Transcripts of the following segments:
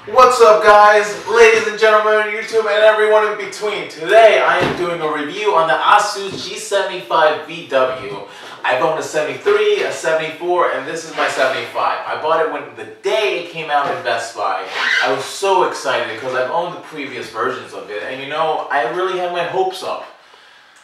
What's up, guys, ladies and gentlemen on YouTube and everyone in between. Today I am doing a review on the Asus G75VW. I've owned a 73, a 74, and this is my 75. I bought it when the day it came out in Best Buy. I was so excited because I've owned the previous versions of it, and you know, I really had my hopes up.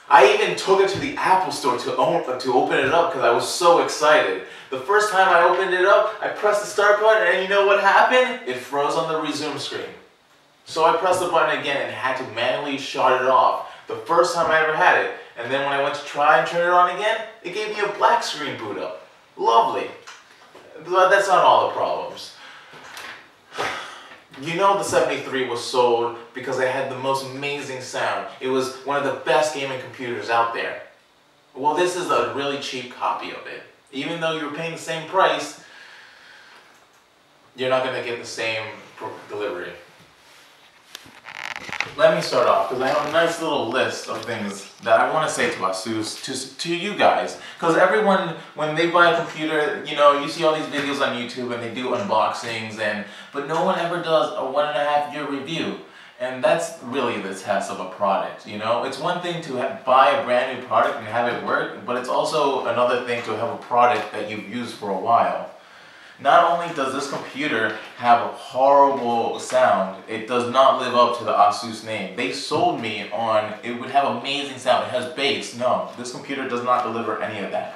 I even took it to the Apple store to open it up because I was so excited. The first time I opened it up, I pressed the start button, and you know what happened? It froze on the resume screen. So I pressed the button again and had to manually shut it off. The first time I ever had it. And then when I went to try and turn it on again, it gave me a black screen boot up. Lovely. But that's not all the problems. You know the 73 was sold because it had the most amazing sound. It was one of the best gaming computers out there. Well, this is a really cheap copy of it. Even though you're paying the same price, you're not going to get the same delivery. Let me start off because I have a nice little list of things that I want to say to Asus, to you guys. Because everyone, when they buy a computer, you know, you see all these videos on YouTube and they do unboxings, but no one ever does a 1.5-year review. And that's really the test of a product, you know? It's one thing to buy a brand new product and have it work, but it's also another thing to have a product that you've used for a while. Not only does this computer have a horrible sound, it does not live up to the Asus name. They sold me on it would have amazing sound, it has bass. No, this computer does not deliver any of that.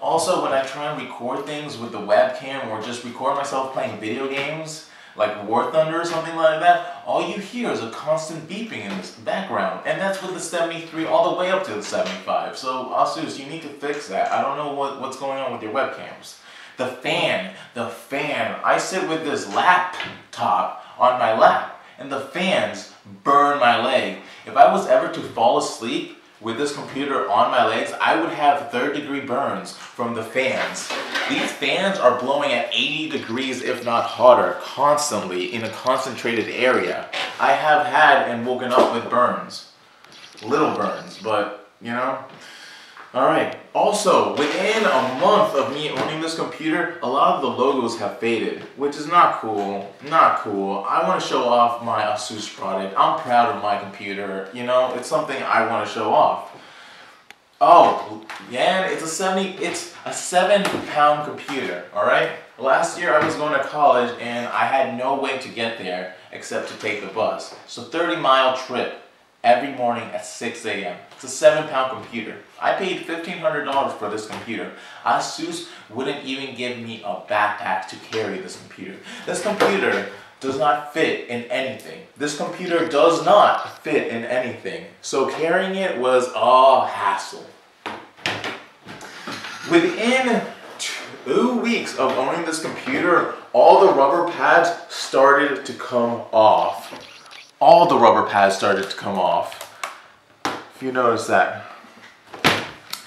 Also, when I try and record things with the webcam or just record myself playing video games, like War Thunder or something like that, all you hear is a constant beeping in the background. And that's with the 73 all the way up to the 75. So Asus, you need to fix that. I don't know what's going on with your webcams. The fan. I sit with this laptop on my lap, and the fans burn my leg. If I was ever to fall asleep with this computer on my legs, I would have third-degree burns from the fans. These fans are blowing at 80 degrees, if not hotter, constantly in a concentrated area. I have had and woken up with burns. Little burns, but, you know. Alright, also, within a month of me owning this computer, a lot of the logos have faded, which is not cool, not cool. I want to show off my Asus product. I'm proud of my computer, you know, it's something I want to show off. Oh, yeah, it's a 7-pound computer, alright? Last year I was going to college and I had no way to get there except to take the bus. So 30-mile trip. Every morning at 6 a.m. It's a 7-pound computer. I paid $1,500 for this computer. Asus wouldn't even give me a backpack to carry this computer. This computer does not fit in anything. This computer does not fit in anything. So carrying it was a hassle. Within 2 weeks of owning this computer, all the rubber pads started to come off. All the rubber pads started to come off, if you notice that.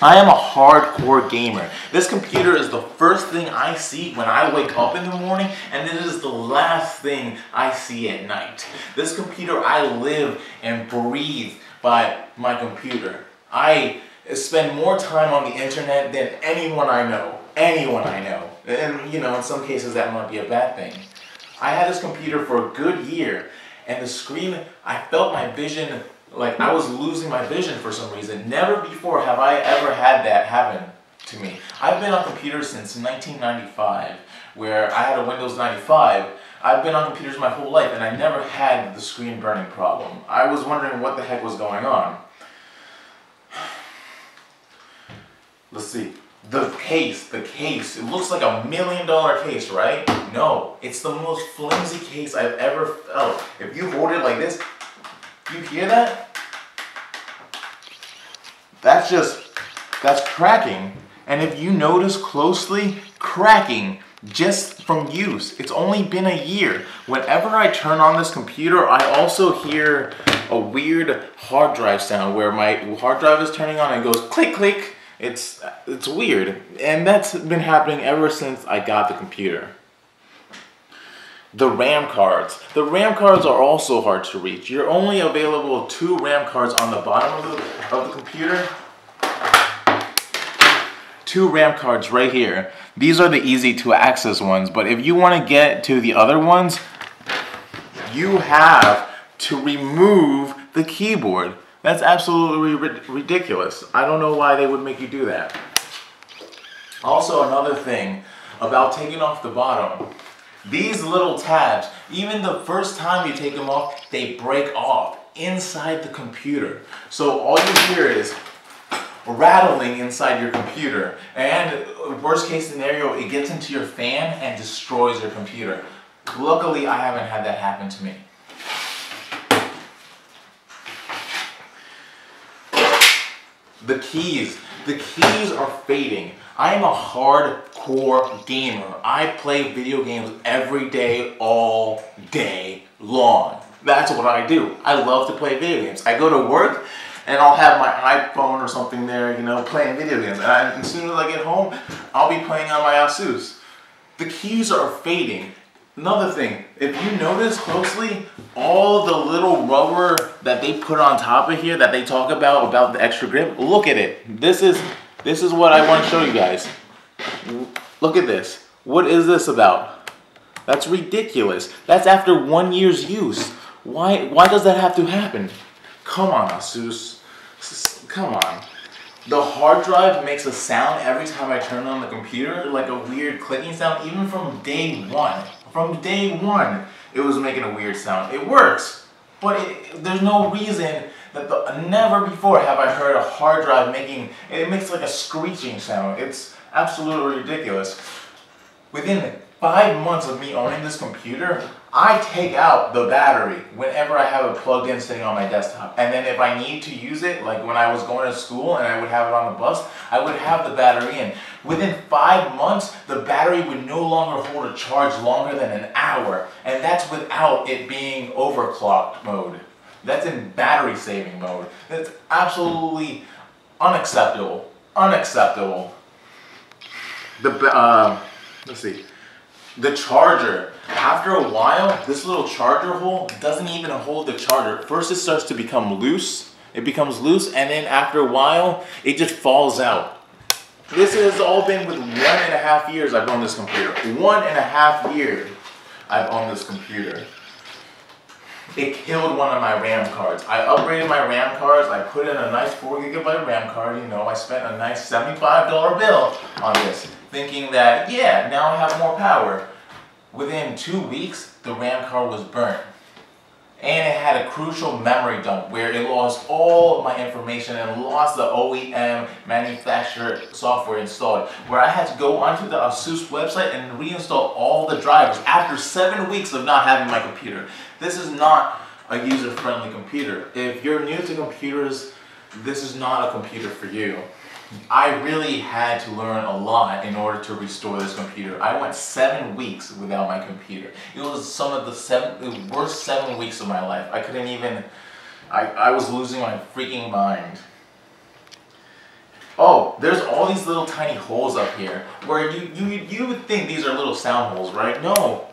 I am a hardcore gamer. This computer is the first thing I see when I wake up in the morning, and it is the last thing I see at night. This computer, I live and breathe by my computer. I spend more time on the internet than anyone I know. Anyone I know. And, you know, in some cases that might be a bad thing. I had this computer for a good year. And the screen, I felt my vision, like I was losing my vision for some reason. Never before have I ever had that happen to me. I've been on computers since 1995, where I had a Windows 95. I've been on computers my whole life, and I never had the screen burning problem. I was wondering what the heck was going on. Let's see. The case, it looks like $1 million case, right? No, it's the most flimsy case I've ever felt. If you hold it like this, you hear that? That's cracking. And if you notice closely, cracking just from use. It's only been a year. Whenever I turn on this computer, I also hear a weird hard drive sound where my hard drive is turning on and it goes click, click. It's weird, and that's been happening ever since I got the computer. The RAM cards. The RAM cards are also hard to reach. You're only available 2 RAM cards on the bottom of the computer. 2 RAM cards right here. These are the easy to access ones, but if you want to get to the other ones, you have to remove the keyboard. That's absolutely ridiculous. I don't know why they would make you do that. Also, another thing about taking off the bottom. These little tabs, even the first time you take them off, they break off inside the computer. So all you hear is rattling inside your computer. And worst case scenario, it gets into your fan and destroys your computer. Luckily, I haven't had that happen to me. The keys are fading. I am a hardcore gamer. I play video games every day, all day long. That's what I do. I love to play video games. I go to work and I'll have my iPhone or something there, you know, playing video games. And as soon as I get home, I'll be playing on my Asus. The keys are fading. Another thing, if you notice closely, all the little rubber that they put on top of here that they talk about the extra grip, look at it. This is what I want to show you guys. Look at this. What is this about? That's ridiculous. That's after 1 year's use. Why does that have to happen? Come on, Asus. Come on. The hard drive makes a sound every time I turn on the computer, like a weird clicking sound, even from day one. From day one, it was making a weird sound. It works, but there's no reason that never before have I heard a hard drive it makes like a screeching sound. It's absolutely ridiculous. Within 5 months of me owning this computer, I take out the battery whenever I have it plugged in sitting on my desktop. And then if I need to use it, like when I was going to school and I would have it on the bus, I would have the battery in. Within 5 months, the battery would no longer hold a charge longer than an hour. And that's without it being overclocked mode. That's in battery saving mode. That's absolutely unacceptable. Unacceptable. Let's see. The charger. After a while, this little charger hole doesn't even hold the charger. First it starts to become loose. It becomes loose, and then after a while, it just falls out. This has all been with 1.5 years I've owned this computer. 1.5 years I've owned this computer. It killed one of my RAM cards. I upgraded my RAM cards. I put in a nice 4GB RAM card. You know, I spent a nice $75 bill on this, thinking that, yeah, now I have more power. Within 2 weeks, the RAM card was burnt. And it had a crucial memory dump where it lost all of my information and lost the OEM manufacturer software installed, where I had to go onto the Asus website and reinstall all the drivers after 7 weeks of not having my computer. This is not a user-friendly computer. If you're new to computers, this is not a computer for you. I really had to learn a lot in order to restore this computer. I went 7 weeks without my computer. It was some of the worst 7 weeks of my life. I couldn't even, I was losing my freaking mind. Oh, there's all these little tiny holes up here where you would think these are little sound holes, right? No,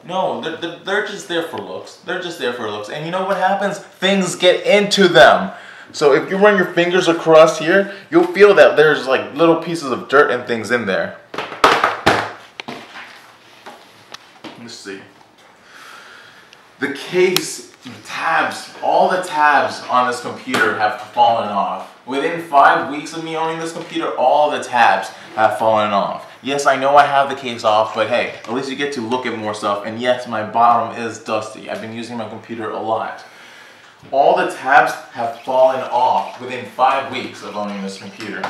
they're just there for looks. They're just there for looks. And you know what happens? Things get into them. So if you run your fingers across here, you'll feel that there's like little pieces of dirt and things in there. Let's see. The case, the tabs, all the tabs on this computer have fallen off. Within 5 weeks of me owning this computer, all the tabs have fallen off. Yes, I know I have the case off, but hey, at least you get to look at more stuff. And yes, my bottom is dusty. I've been using my computer a lot. All the tabs have fallen off within 5 weeks of owning this computer.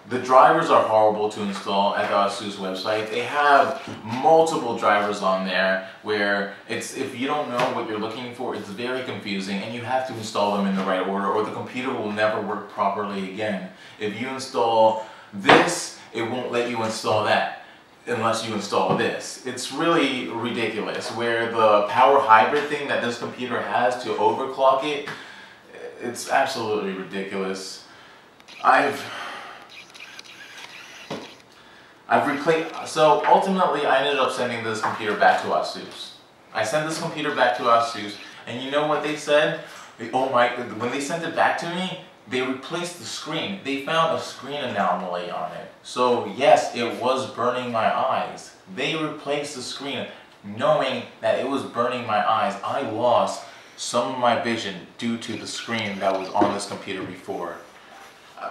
The drivers are horrible to install at the Asus website. They have multiple drivers on there where if you don't know what you're looking for, it's very confusing and you have to install them in the right order or the computer will never work properly again. If you install this, it won't let you install that unless you install this. It's really ridiculous where the power hybrid thing that this computer has to overclock it, it's absolutely ridiculous. I've replaced, so ultimately I ended up sending this computer back to Asus. I sent this computer back to Asus and you know what they said? Oh my, when they sent it back to me, they replaced the screen. They found a screen anomaly on it. So yes, it was burning my eyes. They replaced the screen knowing that it was burning my eyes. I lost some of my vision due to the screen that was on this computer before.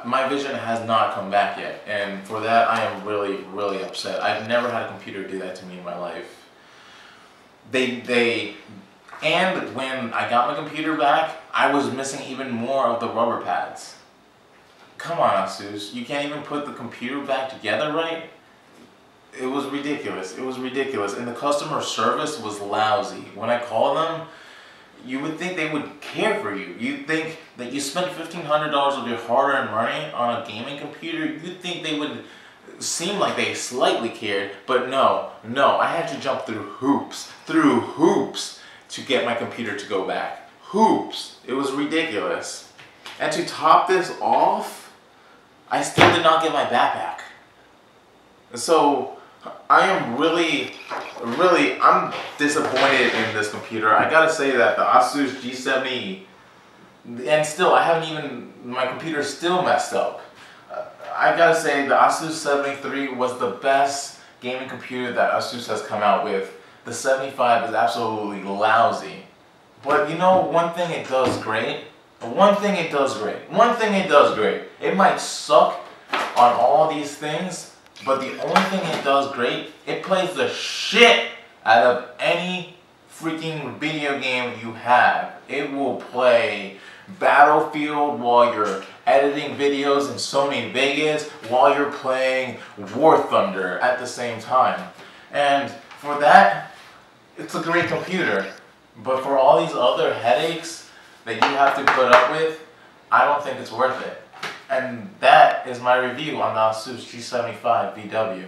My vision has not come back yet, and for that I am really, really upset. I've never had a computer do that to me in my life. And when I got my computer back, I was missing even more of the rubber pads. Come on, Asus, you can't even put the computer back together right? It was ridiculous. It was ridiculous. And the customer service was lousy. When I called them, you would think they would care for you. You'd think that you spent $1,500 of your hard-earned money on a gaming computer. You'd think they would seem like they slightly cared, but no, I had to jump through hoops to get my computer to go back. Hoops. It was ridiculous. And to top this off, I still did not get my backpack. So I am really, I'm disappointed in this computer. I gotta say that the Asus G70, and still, my computer's still messed up. I gotta say the Asus 73 was the best gaming computer that Asus has come out with. The 75 is absolutely lousy. But you know, one thing it does great. It might suck on all these things, but the only thing it does great, it plays the shit out of any freaking video game you have. It will play Battlefield while you're editing videos in Sony Vegas, while you're playing War Thunder at the same time. And for that, it's a great computer. But for all these other headaches that you have to put up with, I don't think it's worth it. And that is my review on the Asus G75VW.